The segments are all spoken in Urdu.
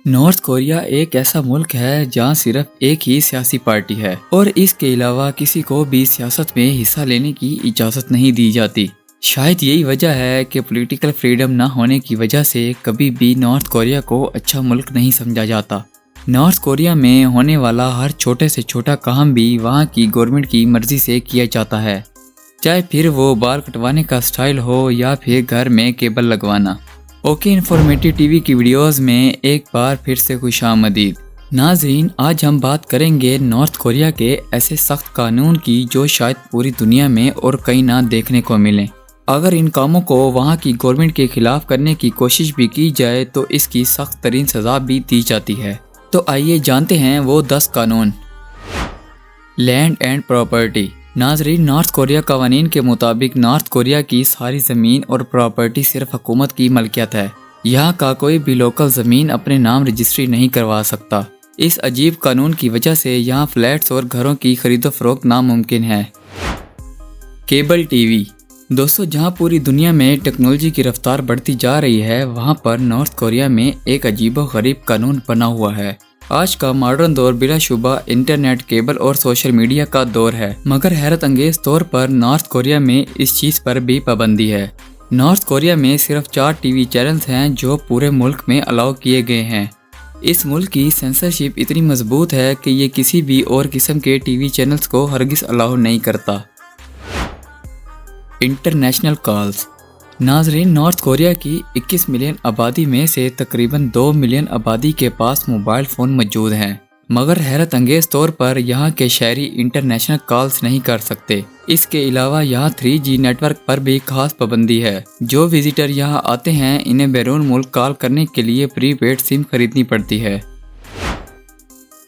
نارتھ کوریا ایک ایسا ملک ہے جہاں صرف ایک ہی سیاسی پارٹی ہے اور اس کے علاوہ کسی کو بھی سیاست میں حصہ لینے کی اجازت نہیں دی جاتی۔ شاید یہی وجہ ہے کہ پولیٹیکل فریڈم نہ ہونے کی وجہ سے کبھی بھی نارتھ کوریا کو اچھا ملک نہیں سمجھا جاتا۔ نارتھ کوریا میں ہونے والا ہر چھوٹے سے چھوٹا کام بھی وہاں کی گورنمنٹ کی مرضی سے کیا جاتا ہے، چاہے پھر وہ بال کٹوانے کا سٹائل ہو یا پھر گھر میں کیبل لگوانا۔ اوکے انفارمیٹیو ٹی وی کی ویڈیوز میں ایک بار پھر سے خوش آمدید۔ ناظرین، آج ہم بات کریں گے نارتھ کوریا کے ایسے سخت قانون کی جو شاید پوری دنیا میں اور کہیں نہ دیکھنے کو ملیں۔ اگر ان کاموں کو وہاں کی گورنمنٹ کے خلاف کرنے کی کوشش بھی کی جائے تو اس کی سخت ترین سزا بھی دی جاتی ہے۔ تو آئیے جانتے ہیں وہ 10 قانون۔ Land and property. ناظرین، نارتھ کوریا قوانین کے مطابق نارتھ کوریا کی ساری زمین اور پراپرٹی صرف حکومت کی ملکیت ہے۔ یہاں کا کوئی بھی لوکل زمین اپنے نام رجسٹری نہیں کروا سکتا۔ اس عجیب قانون کی وجہ سے یہاں فلیٹس اور گھروں کی خرید و فروخت ناممکن ہے۔ Cable T V. دوستو، جہاں پوری دنیا میں ٹیکنالوجی کی رفتار بڑھتی جا رہی ہے، وہاں پر نارتھ کوریا میں ایک عجیب و غریب قانون بنا ہوا ہے۔ آج کا ماڈرن دور بلا شبہ انٹرنیٹ، کیبل اور سوشل میڈیا کا دور ہے، مگر حیرت انگیز طور پر نارتھ کوریا میں اس چیز پر بھی پابندی ہے۔ نارتھ کوریا میں صرف 4 ٹی وی چینلز ہیں جو پورے ملک میں الاؤ کیے گئے ہیں۔ اس ملک کی سینسرشپ اتنی مضبوط ہے کہ یہ کسی بھی اور قسم کے ٹی وی چینلز کو ہرگز الاؤ نہیں کرتا۔ International calls. ناظرین، نارتھ کوریا کی 21 ملین آبادی میں سے تقریباً 2 ملین آبادی کے پاس موبائل فون موجود ہیں، مگر حیرت انگیز طور پر یہاں کے شہری انٹرنیشنل کالز نہیں کر سکتے۔ اس کے علاوہ یہاں 3G نیٹ ورک پر بھی خاص پابندی ہے۔ جو وزیٹر یہاں آتے ہیں انہیں بیرون ملک کال کرنے کے لیے پری پیڈ سم خریدنی پڑتی ہے۔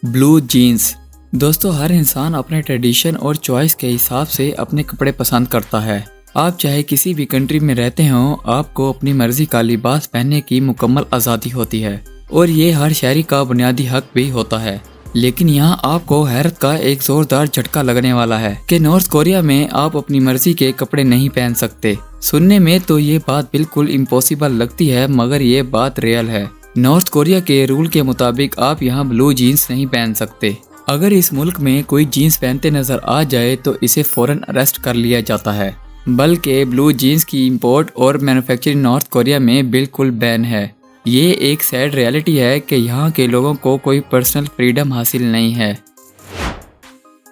بلو جینز۔ دوستو، ہر انسان اپنے ٹریڈیشن اور چوائس کے حساب سے اپنے کپڑے پسند کرتا ہے۔ آپ چاہے کسی بھی کنٹری میں رہتے ہوں، آپ کو اپنی مرضی کا لباس پہننے کی مکمل آزادی ہوتی ہے اور یہ ہر شہری کا بنیادی حق بھی ہوتا ہے۔ لیکن یہاں آپ کو حیرت کا ایک زوردار جھٹکا لگنے والا ہے کہ نارتھ کوریا میں آپ اپنی مرضی کے کپڑے نہیں پہن سکتے۔ سننے میں تو یہ بات بالکل امپوسیبل لگتی ہے، مگر یہ بات ریئل ہے۔ نارتھ کوریا کے رول کے مطابق آپ یہاں بلو جینز نہیں پہن سکتے۔ اگر اس ملک میں کوئی جینز پہنتے نظر آ جائے تو اسے فوراً اریسٹ کر لیا جاتا ہے، بلکہ بلو جینز کی امپورٹ اور مینوفیکچرنگ نارتھ کوریا میں بالکل بین ہے۔ یہ ایک سیڈ ریالٹی ہے کہ یہاں کے لوگوں کو کوئی پرسنل فریڈم حاصل نہیں ہے۔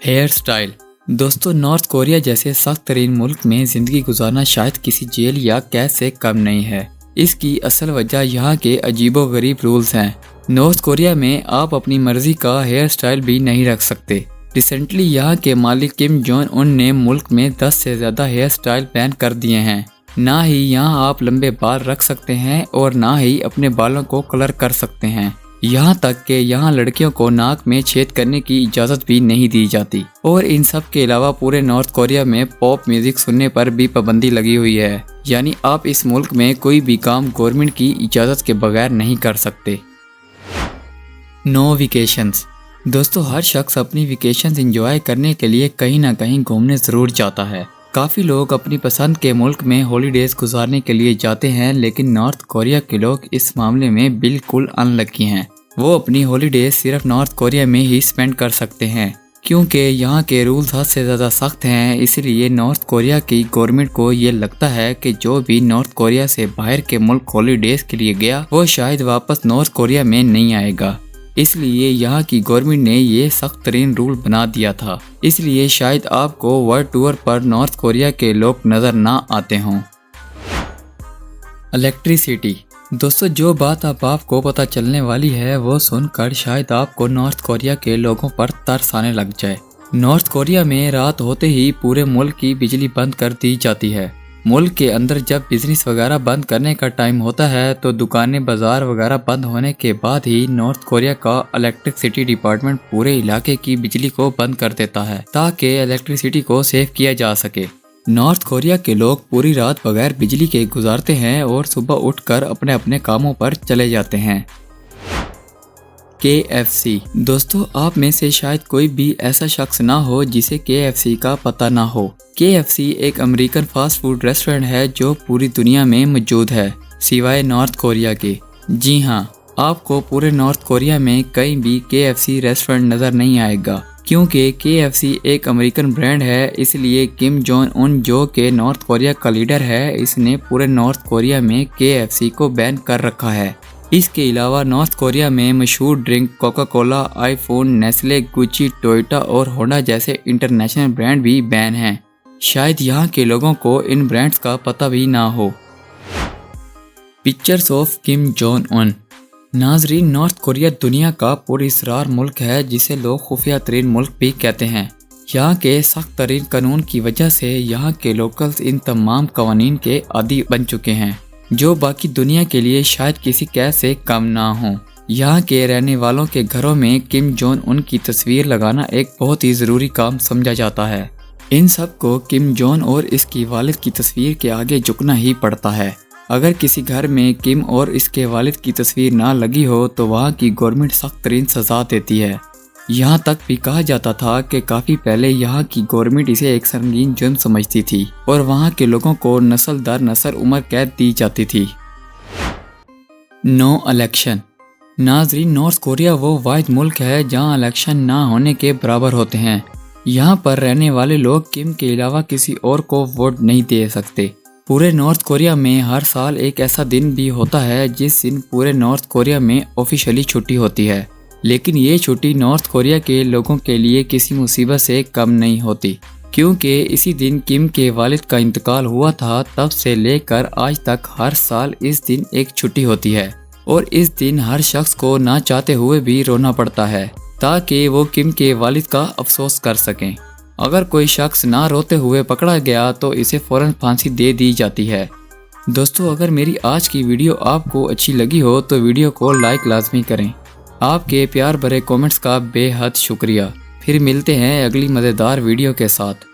Hair style. دوستو، نارتھ کوریا جیسے سخت ترین ملک میں زندگی گزارنا شاید کسی جیل یا قید سے کم نہیں ہے۔ اس کی اصل وجہ یہاں کے عجیب و غریب رولز ہیں۔ نارتھ کوریا میں آپ اپنی مرضی کا ہیئر سٹائل بھی نہیں رکھ سکتے۔ ریسنٹلی یہاں کے مالک کم جونگ ان نے ملک میں 10 سے زیادہ ہیئر سٹائل بین کر دیے ہیں۔ نہ ہی یہاں آپ لمبے بال رکھ سکتے ہیں اور نہ ہی اپنے بالوں کو کلر کر سکتے ہیں۔ یہاں تک کہ یہاں لڑکیوں کو ناک میں چھید کرنے کی اجازت بھی نہیں دی جاتی۔ اور ان سب کے علاوہ پورے نارتھ کوریا میں پاپ میوزک سننے پر بھی پابندی لگی ہوئی ہے، یعنی آپ اس ملک میں کوئی بھی کام گورنمنٹ کی اجازت کے بغیر نہیں کر سکتے۔ نو ویکیشنز۔ دوستو، ہر شخص اپنی ویکیشنز انجوائے کرنے کے لیے کہیں نہ کہیں گھومنے ضرور جاتا ہے۔ کافی لوگ اپنی پسند کے ملک میں ہالی ڈیز گزارنے کے لیے جاتے ہیں، لیکن نارتھ کوریا کے لوگ اس معاملے میں بالکل ان لکی ہیں۔ وہ اپنی ہالی ڈیز صرف نارتھ کوریا میں ہی سپینڈ کر سکتے ہیں، کیونکہ یہاں کے رولز حد سے زیادہ سخت ہیں۔ اس لیے نارتھ کوریا کی گورنمنٹ کو یہ لگتا ہے کہ جو بھی نارتھ کوریا سے باہر کے ملک ہالی ڈیز کے لیے گیا وہ شاید واپس نارتھ کوریا میں نہیں آئے گا۔ اس لیے یہاں کی گورنمنٹ نے یہ سخت ترین رول بنا دیا تھا۔ اس لیے شاید آپ کو ورلڈ ٹور پر نارتھ کوریا کے لوگ نظر نہ آتے ہوں۔ الیکٹریسٹی۔ دوستو، جو بات اب آپ کو پتہ چلنے والی ہے وہ سن کر شاید آپ کو نارتھ کوریا کے لوگوں پر ترس آنے لگ جائے۔ نارتھ کوریا میں رات ہوتے ہی پورے ملک کی بجلی بند کر دی جاتی ہے۔ ملک کے اندر جب بزنس وغیرہ بند کرنے کا ٹائم ہوتا ہے تو دکانیں، بازار وغیرہ بند ہونے کے بعد ہی نارتھ کوریا کا الیکٹرسٹی ڈپارٹمنٹ پورے علاقے کی بجلی کو بند کر دیتا ہے تاکہ الیکٹریسٹی کو سیو کیا جا سکے۔ نارتھ کوریا کے لوگ پوری رات بغیر بجلی کے گزارتے ہیں اور صبح اٹھ کر اپنے اپنے کاموں پر چلے جاتے ہیں۔ KFC۔ دوستو، آپ میں سے شاید کوئی بھی ایسا شخص نہ ہو جسے KFC کا پتہ نہ ہو۔ KFC ایک امریکن فاسٹ فوڈ ریسٹورنٹ ہے جو پوری دنیا میں موجود ہے سوائے نارتھ کوریا کے۔ جی ہاں، آپ کو پورے نارتھ کوریا میں کہیں بھی KFC ریسٹورنٹ نظر نہیں آئے گا، کیونکہ KFC ایک امریکن برانڈ ہے۔ اس لیے کم جونگ ان جو کہ نارتھ کوریا کا لیڈر ہے، اس نے پورے نارتھ کوریا میں KFC کو بین کر رکھا ہے۔ اس کے علاوہ نارتھ کوریا میں مشہور ڈرنک کوکا کولا، آئی فون، نیسلے، گوچی، ٹویوٹا اور ہونڈا جیسے انٹرنیشنل برانڈ بھی بین ہیں۔ شاید یہاں کے لوگوں کو ان برانڈز کا پتہ بھی نہ ہو۔ Pictures of Kim Jong Un. ناظرین، نارتھ کوریا دنیا کا پراسرار ملک ہے، جسے لوگ خفیہ ترین ملک بھی کہتے ہیں۔ یہاں کے سخت ترین قانون کی وجہ سے یہاں کے لوکلز ان تمام قوانین کے عادی بن چکے ہیں، جو باقی دنیا کے لیے شاید کسی قید سے کم نہ ہوں۔ یہاں کے رہنے والوں کے گھروں میں کم جونگ ان کی تصویر لگانا ایک بہت ہی ضروری کام سمجھا جاتا ہے۔ ان سب کو کم جونگ اور اس کی والد کی تصویر کے آگے جھکنا ہی پڑتا ہے۔ اگر کسی گھر میں کم اور اس کے والد کی تصویر نہ لگی ہو تو وہاں کی گورنمنٹ سخت ترین سزا دیتی ہے۔ یہاں تک بھی کہا جاتا تھا کہ کافی پہلے یہاں کی گورنمنٹ اسے ایک سنگین جرم سمجھتی تھی اور وہاں کے لوگوں کو نسل در نسل عمر قید دی جاتی تھی۔ نو الیکشن۔ ناظرین، نارتھ کوریا وہ واحد ملک ہے جہاں الیکشن نہ ہونے کے برابر ہوتے ہیں۔ یہاں پر رہنے والے لوگ کم کے علاوہ کسی اور کو ووٹ نہیں دے سکتے۔ پورے نارتھ کوریا میں ہر سال ایک ایسا دن بھی ہوتا ہے جس دن پورے نارتھ کوریا میں آفیشلی چھٹی ہوتی ہے، لیکن یہ چھٹی نارتھ کوریا کے لوگوں کے لیے کسی مصیبت سے کم نہیں ہوتی، کیونکہ اسی دن کم کے والد کا انتقال ہوا تھا۔ تب سے لے کر آج تک ہر سال اس دن ایک چھٹی ہوتی ہے، اور اس دن ہر شخص کو نہ چاہتے ہوئے بھی رونا پڑتا ہے تاکہ وہ کم کے والد کا افسوس کر سکیں۔ اگر کوئی شخص نہ روتے ہوئے پکڑا گیا تو اسے فوراً پھانسی دے دی جاتی ہے۔ دوستو، اگر میری آج کی ویڈیو آپ کو اچھی لگی ہو تو ویڈیو کو لائک لازمی کریں۔ آپ کے پیار بھرے کومنٹس کا بے حد شکریہ۔ پھر ملتے ہیں اگلی مزیدار ویڈیو کے ساتھ۔